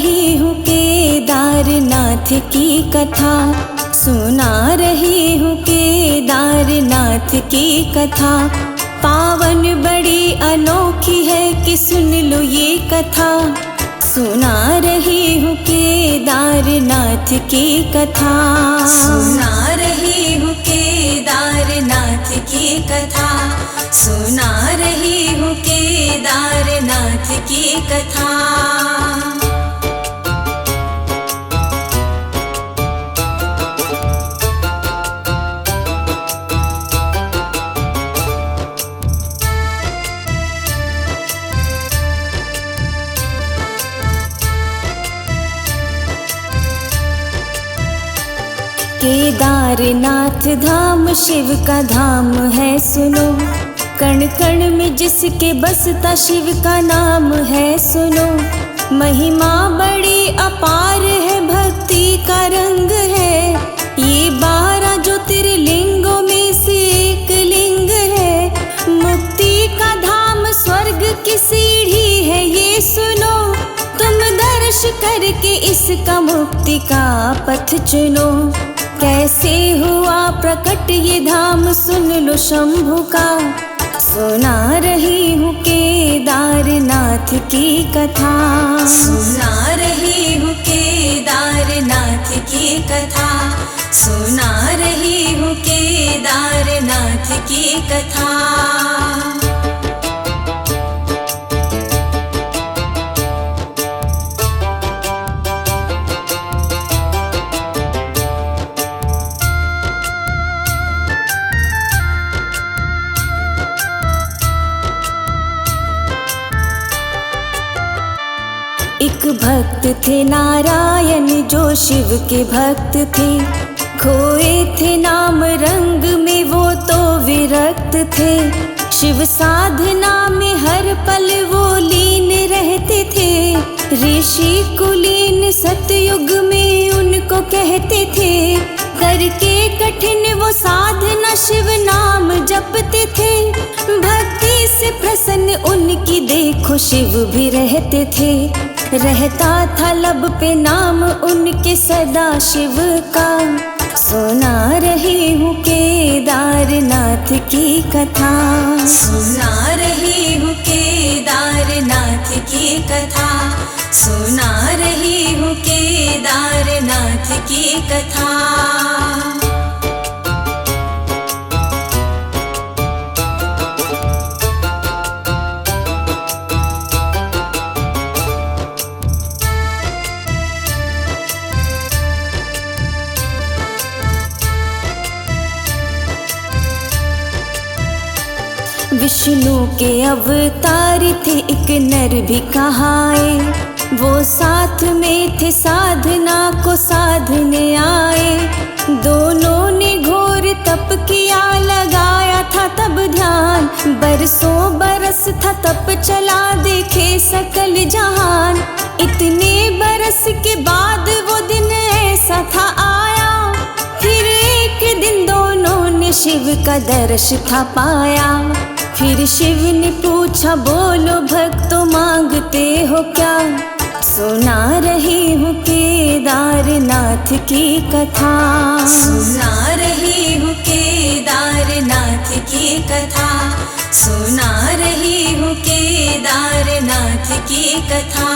रही हूँ केदारनाथ की कथा, सुना रही हूँ केदारनाथ की कथा। पावन बड़ी अनोखी है कि सुन लो ये कथा, सुना रही हूँ केदारनाथ की कथा, सुना रही हूँ केदारनाथ की कथा, सुना रही हूँ केदारनाथ की कथा। केदारनाथ धाम शिव का धाम है सुनो, कण कण में जिसके बसता शिव का नाम है सुनो। महिमा बड़ी अपार है, भक्ति का रंग है, ये 12 ज्योतिर्लिंगों में से एक लिंग है। मुक्ति का धाम स्वर्ग की सीढ़ी है ये सुनो, तुम दर्श करके इसका मुक्ति का पथ चुनो। कैसे हुआ प्रकट ये धाम सुन लो शंभु का, सुना रही हूँ केदारनाथ की कथा, सुना रही हूँ केदारनाथ की कथा, सुना रही हूँ केदारनाथ की कथा। एक भक्त थे नारायण जो शिव के भक्त थे, खोए थे नाम रंग में वो तो विरक्त थे। शिव साधना में हर पल वो लीन रहते थे, ऋषि कुलीन सतयुग में उनको कहते थे। करके कठिन वो साधना शिव नाम जपते थे, भक्ति से प्रसन्न उनकी देखो शिव भी रहते थे। रहता था लब पे नाम उनके सदा शिव का, सुना रही हूँ केदारनाथ की कथा, सुना रही हूँ केदारनाथ की कथा, सुना रही हूँ केदारनाथ की कथा। विष्णु के अवतार थे एक नर भी कहाए, वो साथ में थे साधना को साधने आए। दोनों ने घोर तप किया लगाया था तब ध्यान, बरसों बरस था तप चला देखे सकल जहान। इतने बरस के बाद वो दिन ऐसा था आया, फिर एक दिन दोनों ने शिव का दर्श था पाया। फिर शिव ने पूछा बोलो भक्तों मांगते हो क्या, सुना रही हूँ केदारनाथ की कथा, सुना रही हूँ केदारनाथ की कथा, सुना रही हूँ केदारनाथ की कथा।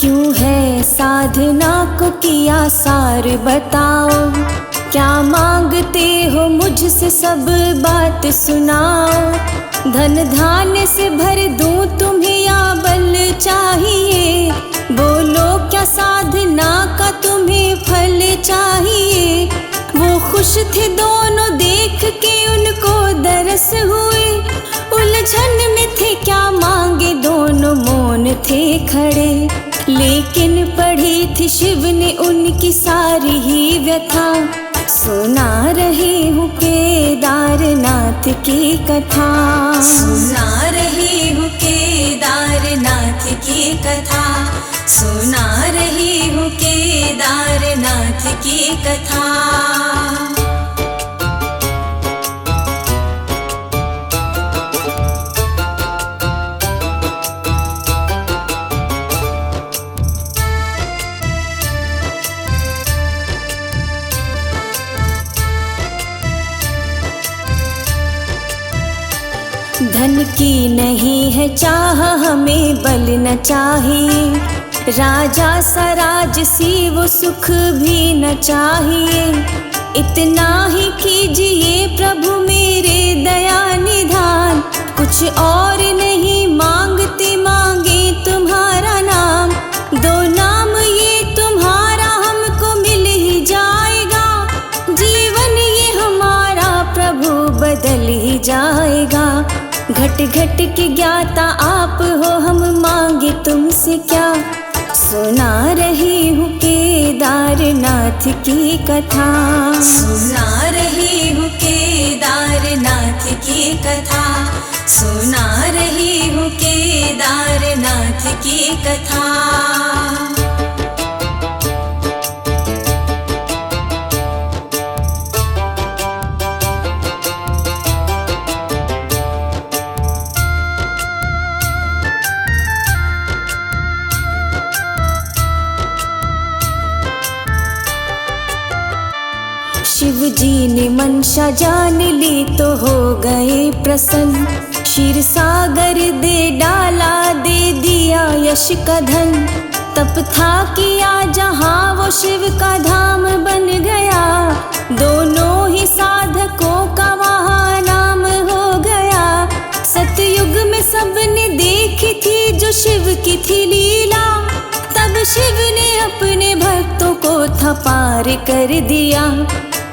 क्यों है साधना को किया सार बताओ, क्या मांगते हो मुझसे सब बात सुनाओ। धन धान्य से भर दूं तुम्हें या बल चाहिए, बोलो क्या साधना का तुम्हें फल चाहिए। वो खुश थे दोनों देख के उनको दरस हुए, उलझन में थे क्या मांगे दोनों मौन थे खड़े। लेकिन पढ़ी थी शिव ने उनकी सारी ही व्यथा, सुना रही हूँ केदारनाथ केदारनाथ की कथा। सुना रही हूँ केदारनाथ की कथा, सुना रही हूँ केदारनाथ की कथा। धन की नहीं है चाह, हमें बल न चाहिए, राजा सराज सी वो सुख भी न चाहिए। इतना ही कीजिए प्रभु मेरे दया निधान, कुछ और नहीं मांगते मांगे तुम्हारा नाम। दो नाम ये तुम्हारा हमको मिल ही जाएगा, जीवन ये हमारा प्रभु बदल ही जाएगा। घट घट के ज्ञाता आप हो, हम मांगे तुमसे क्या। सुना रही हूँ केदारनाथ की कथा, सुना रही हूँ केदारनाथ की कथा, सुना रही हूँ केदारनाथ की कथा। शिव जी ने मनसा जान ली तो हो गए प्रसन्न, क्षीर सागर दे डाला, दे दिया यश का धन। तप था किया जहाँ वो शिव का धाम बन गया, दोनों ही साधकों का वहाँ नाम हो गया। सतयुग में सबने देखी थी जो शिव की थी लीला, तब शिव ने अपने भक्तों को था पार कर दिया।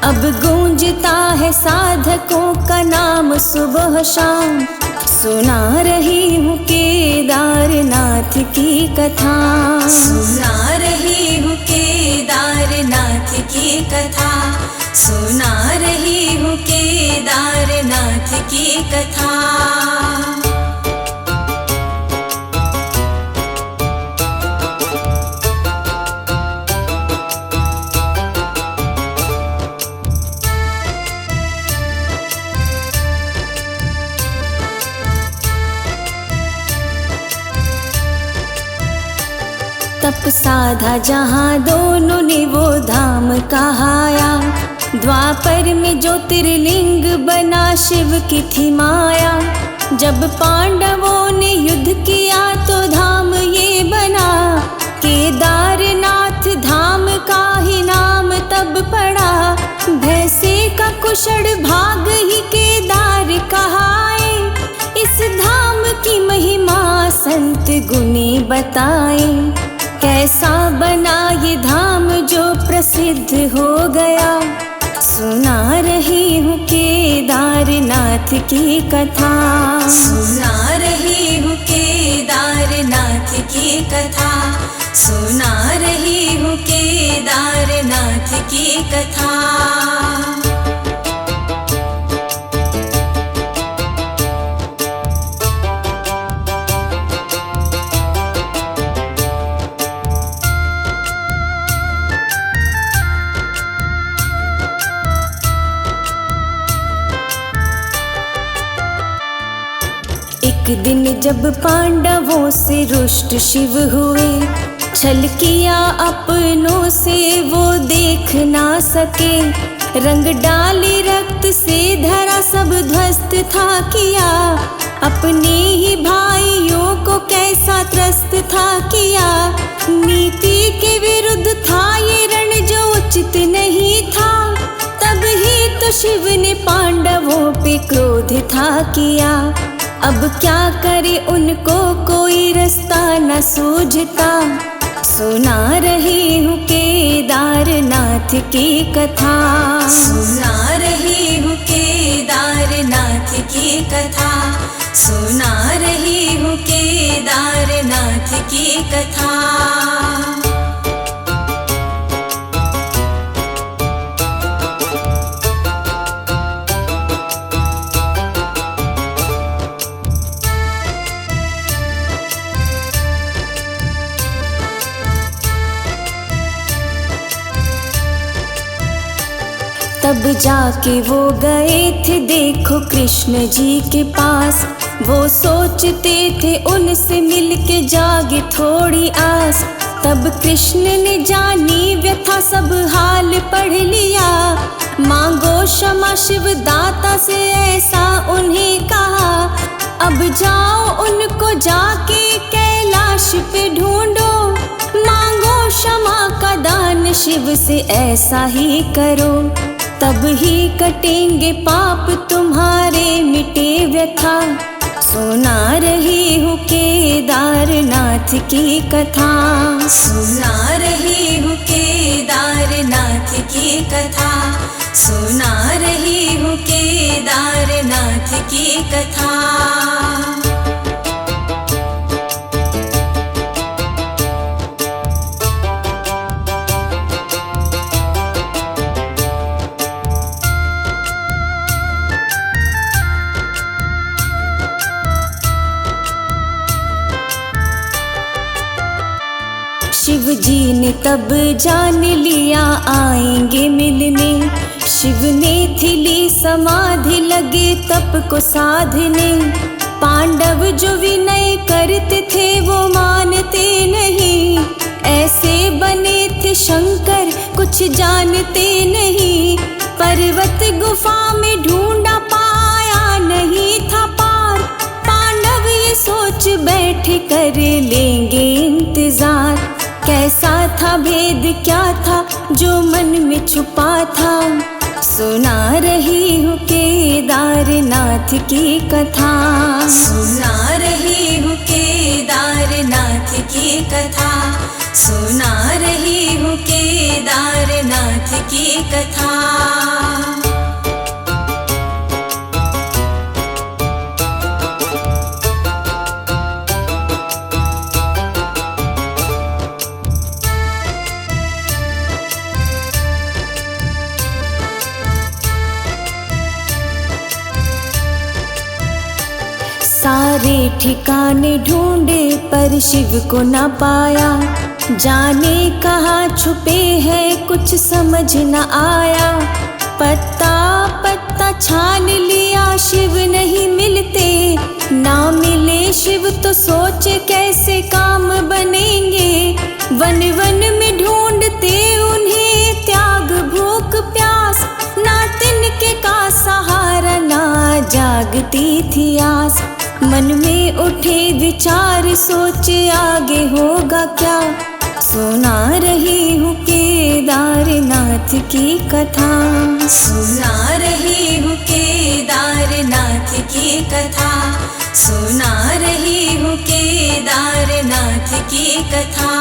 अब गूंजता है साधकों का नाम सुबह शाम, सुना रही हूँ केदारनाथ की कथा। सुना रही हूँ केदारनाथ की कथा, सुना रही हूँ केदारनाथ की कथा। तप साधा जहाँ दोनों ने वो धाम कहाया, द्वापर में ज्योतिर्लिंग बना शिव की थी माया। जब पांडवों ने युद्ध किया तो धाम ये बना, केदारनाथ धाम का ही नाम तब पड़ा। भैंसे का कुशड़ भाग ही केदार कहाए, इस धाम की महिमा संत गुनी बताए। कैसा बना ये धाम जो प्रसिद्ध हो गया, सुना रही हूँ केदारनाथ की कथा। सुना रही हूँ केदारनाथ की कथा, सुना रही हूँ केदारनाथ की कथा। एक दिन जब पांडवों से रुष्ट शिव हुए, छल किया अपनों से वो देख ना सके। रंग डाली रक्त से धरा सब ध्वस्त था किया, अपने ही भाइयों को कैसा त्रस्त था किया। नीति के विरुद्ध था ये रण जो उचित नहीं था, तब ही तो शिव ने पांडवों पे क्रोध था किया। अब क्या करे उनको कोई रास्ता न सूझता, सुना रही हूँ केदारनाथ की कथा। सुना रही हूँ केदारनाथ की कथा, सुना रही हूँ केदारनाथ की कथा। तब जाके वो गए थे देखो कृष्ण जी के पास। वो सोचते थे उनसे मिलके जागे थोड़ी आस। तब कृष्ण ने जानी व्यथा सब हाल पढ़ लिया। मांगो क्षमा शिव दाता से ऐसा उन्हें कहा। अब जाओ उनको जाके कैलाश पे ढूंढो। मांगो क्षमा का दान शिव से ऐसा ही करो। तब ही कटेंगे पाप तुम्हारे मिटे व्यथा। सुना रही हूँ केदारनाथ की कथा। सुना रही हूँ केदारनाथ की कथा। सुना रही हूँ केदारनाथ की कथा। शिव जी ने तब जान लिया आएंगे मिलने। शिव ने थी ली समाधि लगे तप को साधने। पांडव जो विनय करते थे वो मानते नहीं। ऐसे बने थे शंकर कुछ जानते नहीं। पर्वत गुफा में ढूंढा पाया नहीं था पार। पांडव ये सोच बैठे कर लेंगे इंतजार। कैसा था भेद क्या था जो मन में छुपा था। सुना रही हूँ केदारनाथ की कथा। सुना रही हूँ केदारनाथ की कथा। सुना रही हूँ केदारनाथ की कथा। सारे ठिकाने ढूंढे पर शिव को न पाया। जाने कहाँ छुपे हैं कुछ समझ न आया। पत्ता पत्ता छान लिया शिव नहीं मिलते। ना मिले शिव तो सोचे कैसे काम बनेंगे। वन वन में ढूंढते उन्हें त्याग भूख प्यास। ना तिनके का सहारा ना जागती थी आस। मन में उठे विचार सोचे आगे होगा क्या। सुना रही हूँ केदारनाथ की कथा। सुना रही हूँ केदारनाथ की कथा। सुना रही हूँ केदारनाथ की कथा।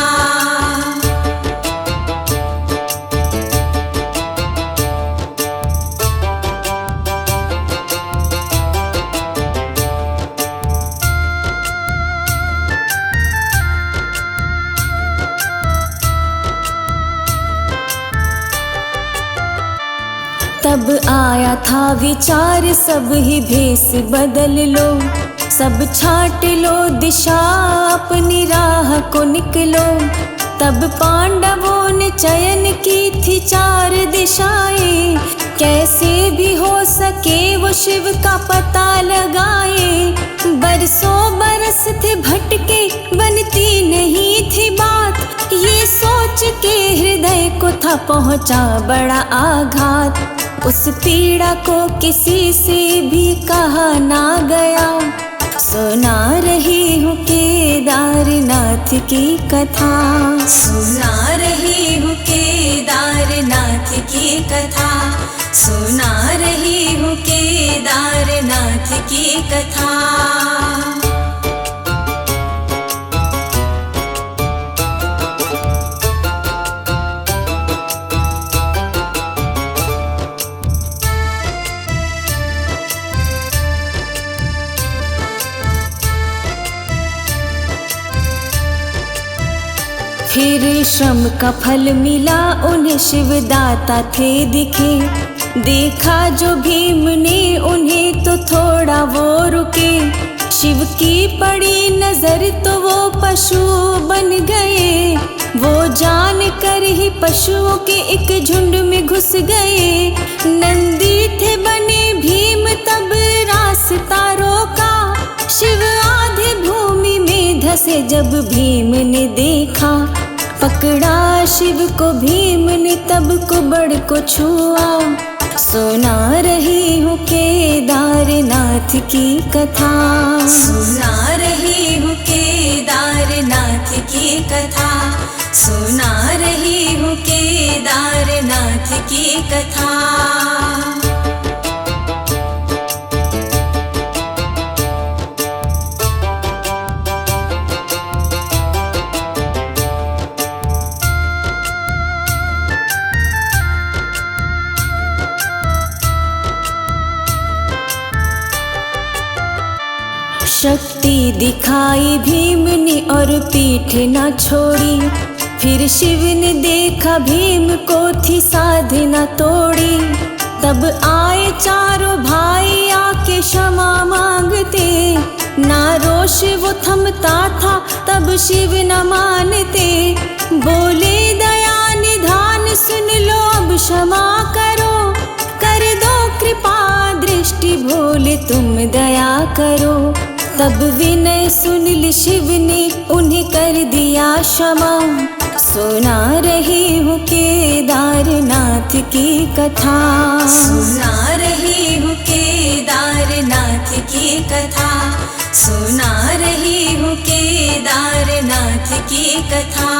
तब आया था विचार सब ही भेष बदल लो। सब छाट लो दिशा अपनी राह को निकलो। तब पांडवों ने चयन की थी 4 दिशाएं। कैसे भी हो सके वो शिव का पता लगाए। बरसों बरस थे भटके बनती नहीं थी बात। ये सोच के हृदय को था पहुंचा बड़ा आघात। उस पीड़ा को किसी से भी कहा ना गया। सुना रही हूँ केदारनाथ की कथा। सुना रही हूँ केदारनाथ की कथा। सुना रही हूँ केदारनाथ की कथा। फिर श्रम का फल मिला उन्हें शिव दाता थे दिखे। देखा जो भीम ने उन्हें तो थोड़ा वो रुके। शिव की पड़ी नजर तो वो पशु बन गए। वो जान कर ही पशुओं के एक झुंड में घुस गए। नंदी थे बने भीम तब रास्ता रोका। शिव आधे भूमि में धसे जब भीम ने देखा। पकड़ा शिव को भीम ने तब कुबड़ को छुआ। सुना रही हूँ केदारनाथ की कथा। सुना रही हूँ केदारनाथ की कथा। सुना रही हूँ केदारनाथ की कथा। शक्ति दिखाई भीम ने और पीठ न छोड़ी। फिर शिव ने देखा भीम को थी साधना तोड़ी। तब आए चारों भाई आके क्षमा मांगते। ना रोष वो थमता था तब शिव न मानते। बोले दया निधान सुन लो अब क्षमा करो। कर दो कृपा दृष्टि भोले तुम दया करो। तब विनय सुन ली शिव ने उन्हें कर दिया क्षमा। सुना रही हूँ केदारनाथ की कथा। सुना रही हूँ केदारनाथ की कथा। सुना रही हूँ केदारनाथ की कथा।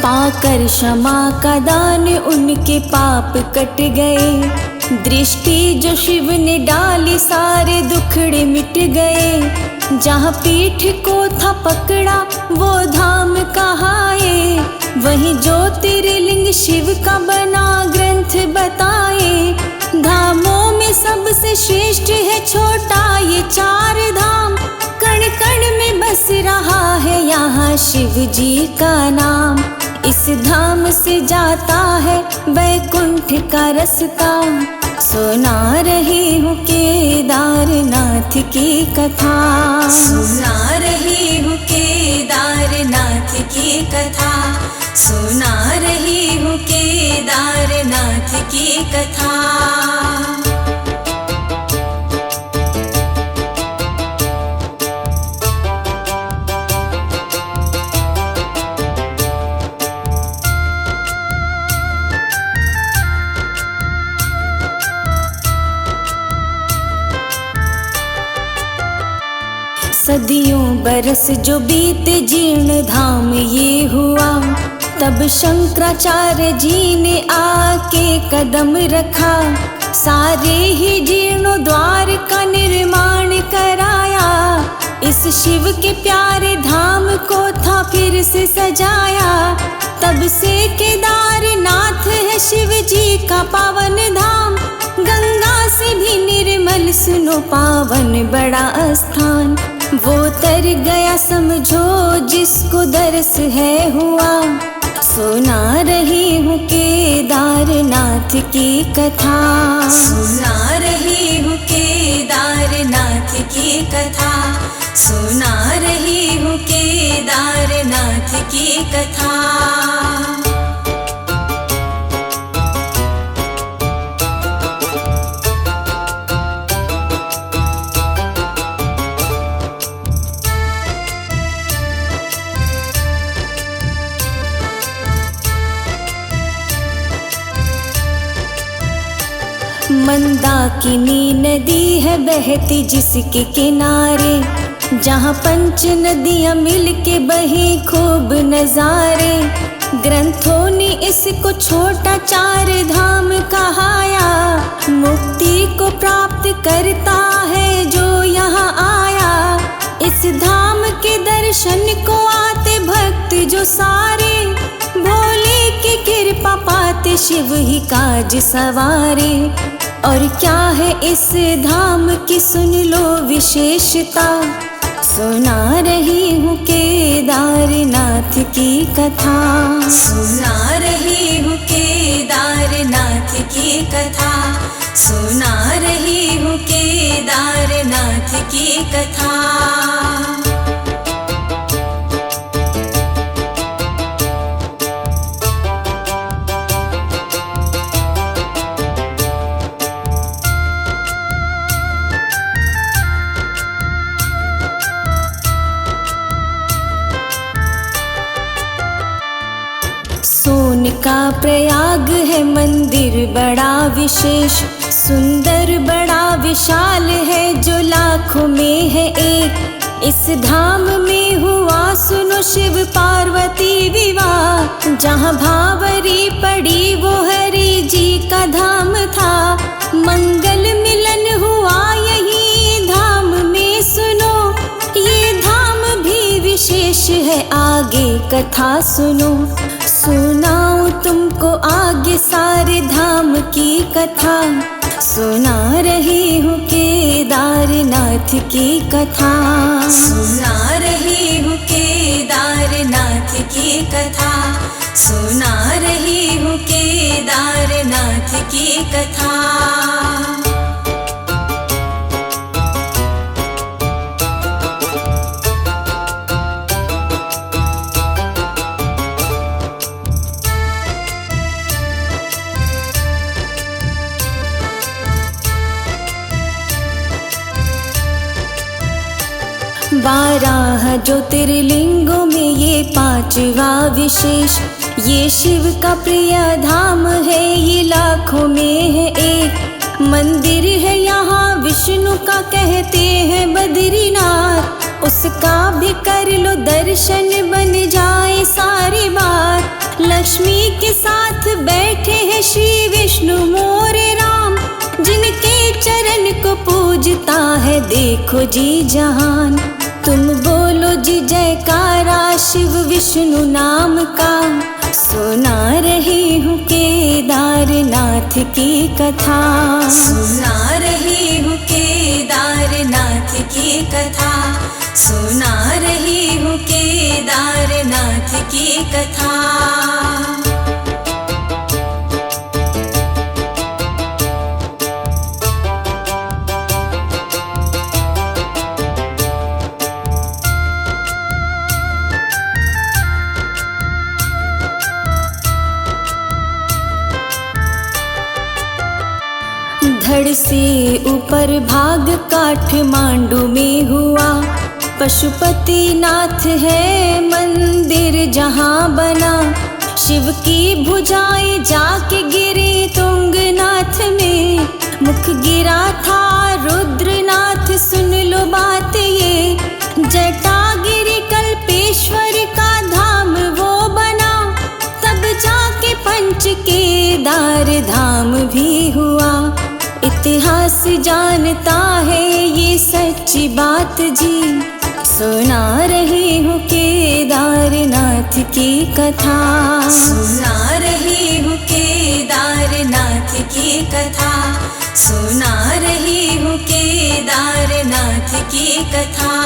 पाकर क्षमा का दान उनके पाप कट गए। दृष्टि जो शिव ने डाली सारे दुखड़े मिट गए। जहाँ पीठ को था पकड़ा वो धाम कहाए। वहीं ज्योतिर्लिंग शिव का बना ग्रंथ बताए। धामों में सबसे श्रेष्ठ है छोटा ये चार धाम। कण कण में बस रहा है यहाँ शिव जी का नाम। इस धाम से जाता है वैकुंठ का रास्ता। सुना रही हूँ केदारनाथ की कथा। सुना रही हूँ केदारनाथ की कथा। सुना रही हूँ केदारनाथ की कथा। सदियों बरस जो बीते जीर्ण धाम ये हुआ। तब शंकराचार्य जी ने आके कदम रखा। सारे ही जीर्णोद्वार का निर्माण कराया। इस शिव के प्यारे धाम को था फिर से सजाया। तब से केदारनाथ है शिव जी का पावन धाम। गंगा से भी निर्मल सुनो पावन बड़ा स्थान। वो तर गया समझो जिसको दर्श है हुआ। सुना रही हूँ केदारनाथ की कथा। सुना रही हूँ केदारनाथ की कथा। सुना रही हूँ केदारनाथ की कथा। मंदाकिनी नदी है बहती जिसके किनारे। जहाँ पंच नदियाँ मिलके बहे खूब नजारे। ग्रंथों ने इसको छोटा चार धाम कहाया। मुक्ति को प्राप्त करता है जो यहाँ आया। इस धाम के दर्शन को आते भक्त जो सारे। भोले की कृपा पाते शिव ही काज सवारे। और क्या है इस धाम की सुन लो विशेषता। सुना रही हूँ केदारनाथ की कथा। सुना रही हूँ केदारनाथ की कथा। सुना रही हूँ केदारनाथ की कथा। सोन का प्रयाग है मंदिर बड़ा विशेष, सुंदर बड़ा विशाल है जो लाखों में है एक। इस धाम में हुआ सुनो शिव पार्वती विवाह, जहाँ भावरी पड़ी वो हरि जी का धाम था। मंगल मिलन हुआ यही धाम में सुनो, ये धाम भी विशेष है आगे कथा सुनो। सुनाऊं तुमको आगे सारे धाम की कथा। सुना रही हूँ केदारनाथ की कथा। सुना रही हूँ केदारनाथ की कथा। सुना रही हूँ केदारनाथ की कथा। बारह ज्योतिर्लिंगों में ये पांचवा विशेष, ये शिव का प्रिय धाम है, ये लाखों में है एक। मंदिर है यहाँ विष्णु का कहते हैं बद्रीनाथ, उसका भी कर लो दर्शन बन जाए सारी बात। लक्ष्मी के साथ बैठे हैं श्री विष्णु मोरे राम, जिनके चरण को पूजता है देखो जी जहान। तुम बोलो जी जयकारा शिव विष्णु नाम का। सुना रही हूँ केदारनाथ की कथा। सुना रही हूँ केदारनाथ की कथा। सुना रही हूँ केदारनाथ की कथा। धड़ से ऊपर भाग काठमांडू में हुआ, पशुपति नाथ है मंदिर जहाँ बना। शिव की भुजाएं जाके गिरे तुंगनाथ में, मुख गिरा था रुद्रनाथ सुन लो बात ये। जटागिरी कल्पेश्वर का धाम वो बना, तब जाके पंच केदार धाम भी हुआ। इतिहास जानता है ये सच्ची बात जी। सुना रही हूँ केदारनाथ की कथा। सुना रही हूँ केदारनाथ की कथा। सुना रही हूँ केदारनाथ की कथा।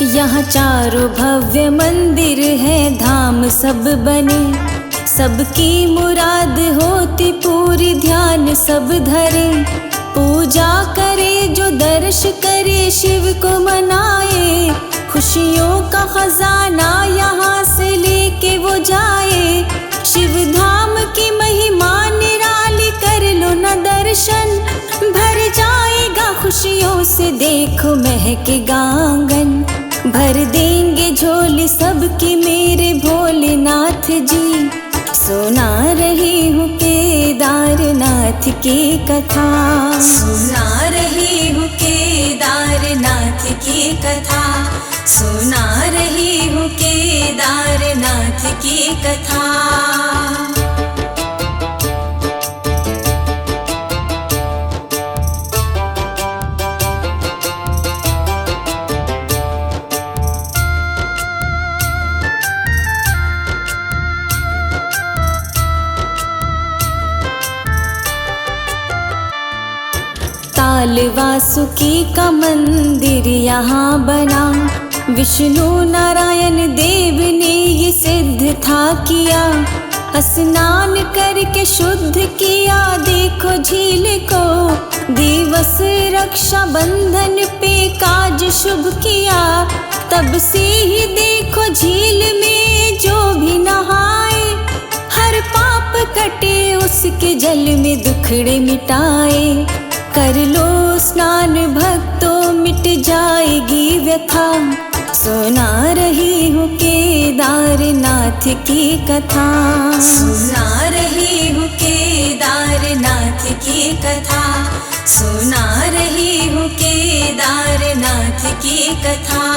यहाँ चारों भव्य मंदिर है धाम सब बने, सबकी मुराद होती पूरी ध्यान सब धरे। पूजा करे जो दर्श करे शिव को मनाए, खुशियों का खजाना यहाँ से लेके वो जाए। शिव धाम की महिमा निराली कर लो न दर्शन, भर जाएगा खुशियों से देखो महकेगा आंगन। भर देंगे झोली सबकी मेरे भोलेनाथ जी। सुना रही हूँ केदारनाथ की कथा। सुना रही हूँ केदारनाथ की कथा। सुना रही हूँ केदारनाथ केदारनाथ की कथा। ताल वासुकी का मंदिर यहाँ बना, विष्णु नारायण देव ने ये सिद्ध था किया। स्नान करके शुद्ध किया देखो झील को, दिवस रक्षा बंधन पे काज शुभ किया। तब से ही देखो झील में जो भी नहाए, हर पाप कटे उसके जल में दुखड़े मिटाए। कर लो स्नान भक्तों मिट जाएगी व्यथा, सुना रही हूँ केदारनाथ की कथा। सुना रही हूँ केदारनाथ की कथा। सुना रही हूँ केदारनाथ की कथा।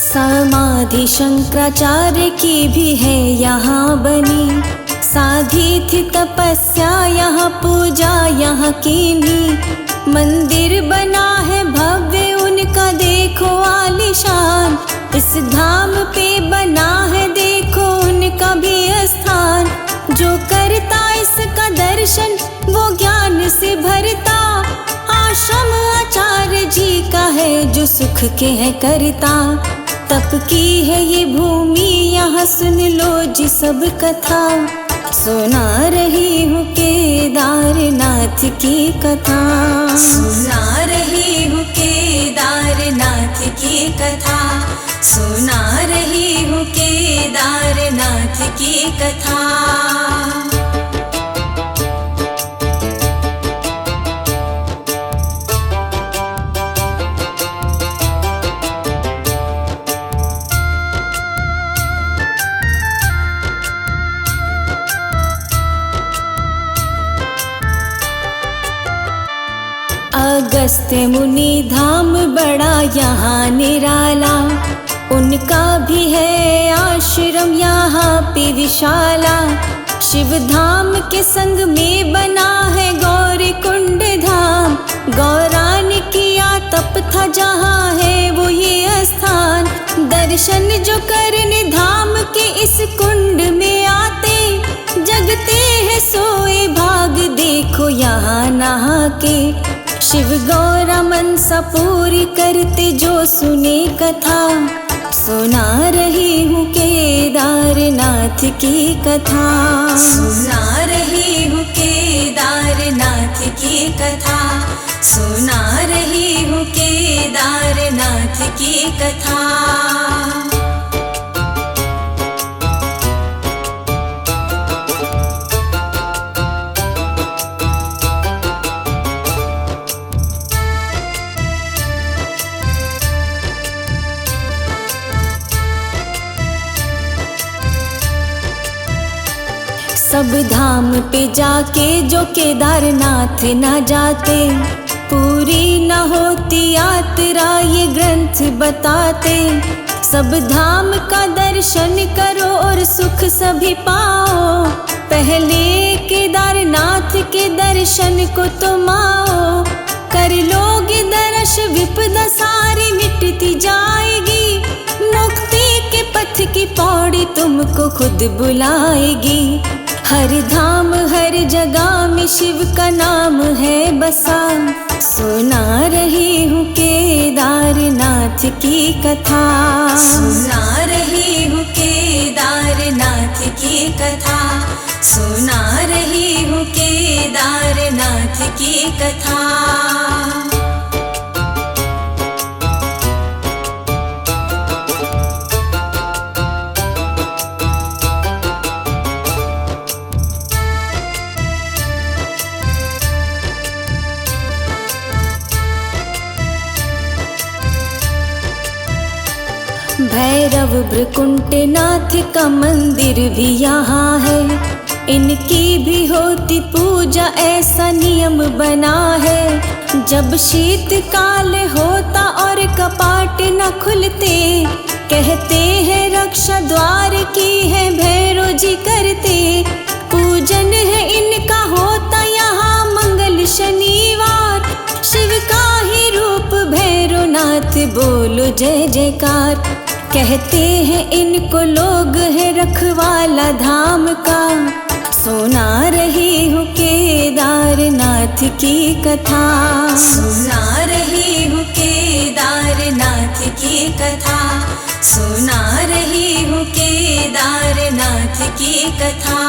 समाधि शंकराचार्य की भी है यहाँ बनी, साधी थी तपस्या यहाँ पूजा यहाँ कीनी। मंदिर बना है भव्य उनका देखो आलीशान, इस धाम पे बना है देखो उनका भी स्थान। जो करता इसका दर्शन वो ज्ञान से भरता, आश्रम आचार्य जी का है जो सुख के है करता। तप की है ये भूमि यहाँ सुन लो जी सब कथा, सुना रही हूँ केदारनाथ की कथा। सुना रही हूँ केदारनाथ की कथा। सुना रही हूँ केदारनाथ की कथा। अगस्त्य मुनि धाम बड़ा यहाँ निराला, उनका भी है आश्रम यहाँ पे विशाला। शिव धाम के संग में बना है गौरी कुंड धाम, गौरा ने किया तप था जहाँ है वो ये स्थान। दर्शन जो करने धाम के इस कुंड में आते, जगते हैं सोए भाग देखो यहाँ नहा के। शिव गौरा मनसा पूरी करते जो सुने कथा, सुना रही हूँ केदारनाथ की कथा। सुना रही हूँ केदारनाथ की कथा। सुना रही हूँ केदारनाथ की कथा। सब धाम पे जाके जो केदारनाथ न जाते, पूरी न होती यात्रा ये ग्रंथ बताते। सब धाम का दर्शन करो और सुख सभी पाओ, पहले केदारनाथ के दर्शन को तुम आओ। कर लोगे दर्श विपदा सारी मिटती जाएगी, मुक्ति के पथ की पौड़ी तुमको खुद बुलाएगी। हर धाम हर जगह में शिव का नाम है बसा, सुना रही हूँ केदारनाथ की कथा। सुना रही हूँ केदारनाथ की कथा। सुना रही हूँ केदारनाथ की कथा। भैरव भृकुंटनाथ का मंदिर भी यहाँ है, इनकी भी होती पूजा ऐसा नियम बना है। जब शीतकाल होता और कपाट न खुलते, कहते हैं रक्षा द्वार की है भैरव जी करते। पूजन है इनका होता यहाँ मंगल शनिवार, शिव का ही रूप भैरवनाथ बोलो जय जयकार। कहते हैं इनको लोग है रखवाला धाम का, सुना रही हूँ केदारनाथ की कथा। सुना रही हूँ केदारनाथ की कथा, सुना रही हूँ केदारनाथ की कथा।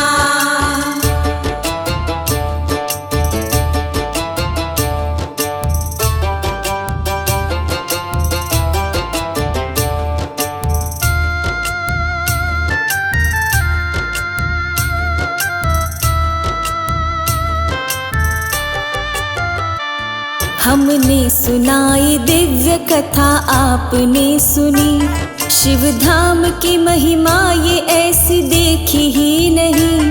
हमने सुनाई दिव्य कथा आपने सुनी, शिव धाम की महिमा ये ऐसी देखी ही नहीं।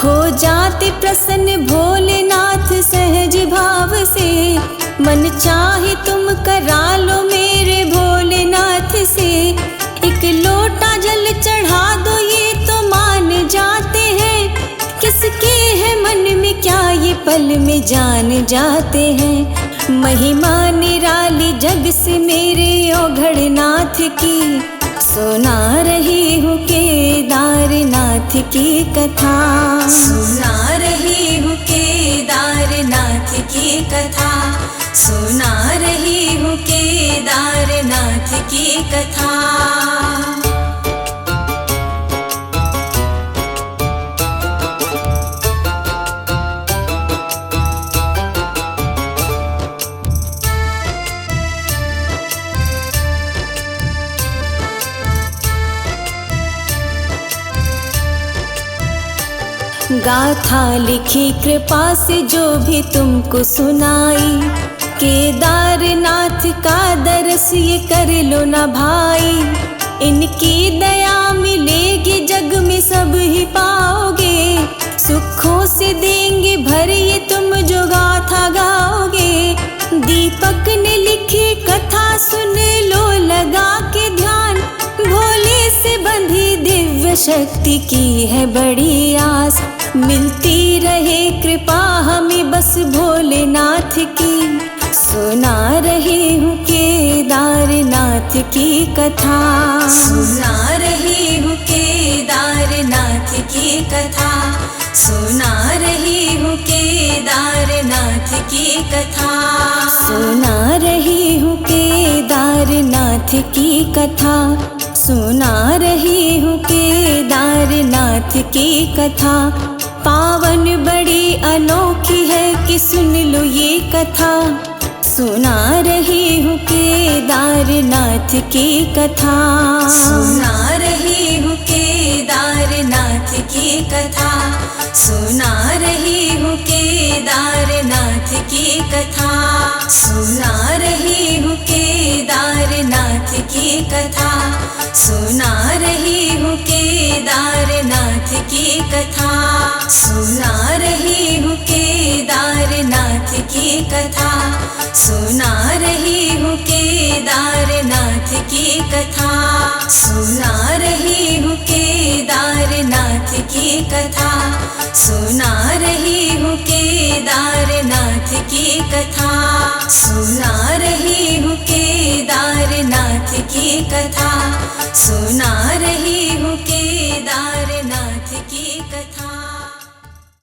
हो जाते प्रसन्न भोलेनाथ सहज भाव से, मन चाहे तुम करा लो मेरे भोलेनाथ से। एक लोटा जल चढ़ा दो ये तो मान जाते हैं, किसके है मन में क्या ये पल में जान जाते हैं। महिमा निराली जग से मेरे ओघड़नाथ की, सुना रही हूँ केदारनाथ की कथा। सुना रही हूँ केदारनाथ की कथा, सुना रही हूँ केदारनाथ की कथा। गाथा लिखी कृपा से जो भी तुमको सुनाई, केदारनाथ का दरस ये कर लो ना भाई। इनकी दया मिलेगी जग में सब ही पाओगे, सुखों से देंगे भर ये तुम जो गाथा गाओगे। दीपक ने लिखी कथा सुन लो लगा के ध्यान, भोले से बंधी दिव्य शक्ति की है बड़ी आस। मिलती रहे कृपा हमें बस भोलेनाथ की, सुना रही हूँ केदारनाथ की कथा। सुना रही हूँ केदारनाथ की कथा, सुना रही हूँ केदारनाथ की कथा। सुना रही हूँ केदारनाथ की कथा, सुना रही हूँ केदारनाथ की कथा। पावन बड़ी अनोखी है कि सुन लो ये कथा, सुना रही हूँ केदारनाथ की कथा। सुना रही हूँ केदारनाथ की कथा, सुना रही हूँ केदारनाथ की कथा। सुना रही हूँ केदारनाथ की कथा, सुना रही हूँ केदारनाथ की कथा। सुना रही हूँ केदारनाथ की कथा, सुना रही हूँ केदारनाथ की कथा। सुना रही हूँ केदारनाथ की कथा, सुना रही हूँ केदारनाथ की कथा।